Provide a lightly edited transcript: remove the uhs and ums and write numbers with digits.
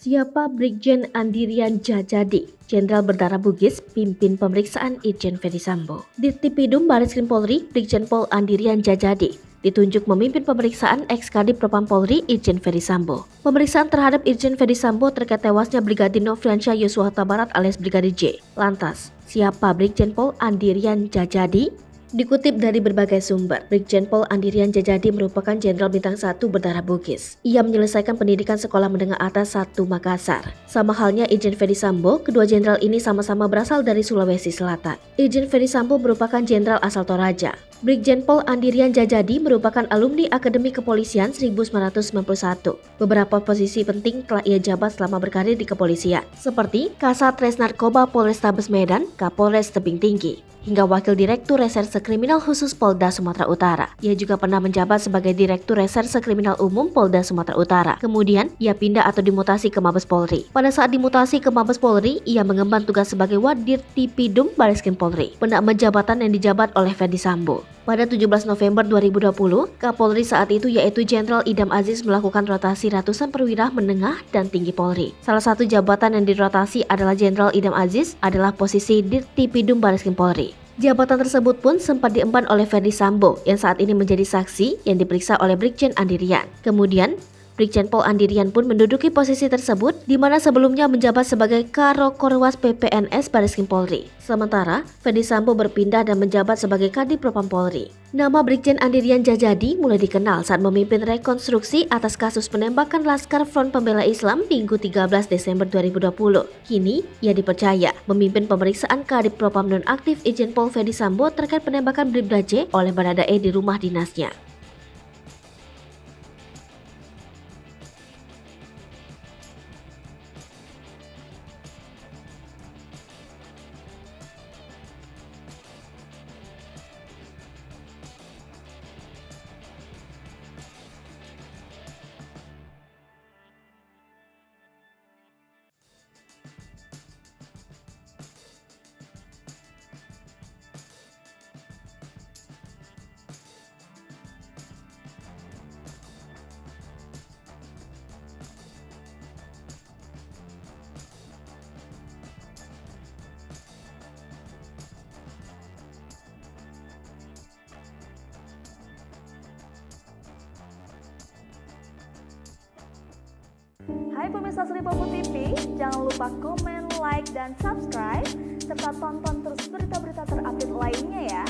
Siapa Brigjen Andirian Djajadi, Jenderal Berdarah Bugis, pimpin pemeriksaan Irjen Ferdisambo. Dirtipidum Bareskrim Polri, Brigjen Pol Andirian Djajadi, ditunjuk memimpin pemeriksaan ex-Kadif Propam Polri Irjen Ferdisambo. Pemeriksaan terhadap Irjen Ferdisambo terkait tewasnya Brigadir Nofriansyah Yosua Huta Barat alias Brigadir J. Lantas, siapa Brigjen Pol Andirian Djajadi? Dikutip dari berbagai sumber, Brigjen Pol Andirian Djajadi merupakan Jenderal Bintang 1 Berdarah Bugis. Ia menyelesaikan pendidikan Sekolah Menengah Atas 1 Makassar. Sama halnya Irjen Ferdisambo, kedua jenderal ini sama-sama berasal dari Sulawesi Selatan. Irjen Ferdisambo merupakan jenderal asal Toraja. Brigjen Pol Andirian Djajadi merupakan alumni Akademi Kepolisian 1991. Beberapa posisi penting telah ia jabat selama berkarir di kepolisian, seperti Kasat Res Narkoba Polrestabes Medan, Kapolres Tebing Tinggi, hingga Wakil Direktur Reserse Kriminal Khusus Polda Sumatera Utara. Ia juga pernah menjabat sebagai Direktur Reserse Kriminal Umum Polda Sumatera Utara. Kemudian, ia pindah atau dimutasi ke Mabes Polri. Pada saat dimutasi ke Mabes Polri, ia mengemban tugas sebagai Wadirtipidum Bareskrim Polri, penambah jabatan yang dijabat oleh Ferdisambo. Pada 17 November 2020, Kapolri saat itu yaitu Jenderal Idam Aziz melakukan rotasi ratusan perwira menengah dan tinggi Polri. Salah satu jabatan yang dirotasi adalah Jenderal Idam Aziz adalah posisi Dirtipidum Bareskrim Polri. Jabatan tersebut pun sempat diemban oleh Ferdisambo yang saat ini menjadi saksi yang diperiksa oleh Brigjen Andirian. Kemudian, Brigjen Pol Andirian pun menduduki posisi tersebut di mana sebelumnya menjabat sebagai Karo Korwas PPNS Bareskrim Polri. Sementara, Ferdisambo berpindah dan menjabat sebagai Kadif Propam Polri. Nama Brigjen Andirian Djajadi mulai dikenal saat memimpin rekonstruksi atas kasus penembakan Laskar Front Pembela Islam Minggu 13 Desember 2020. Kini, ia dipercaya memimpin pemeriksaan Kadif Propam nonaktif Irjen Pol Ferdisambo terkait penembakan Bribda J oleh Baradae di rumah dinasnya. Hai pemirsa Sri Popo TV, jangan lupa komen, like, dan subscribe, serta tonton terus berita-berita terupdate lainnya ya.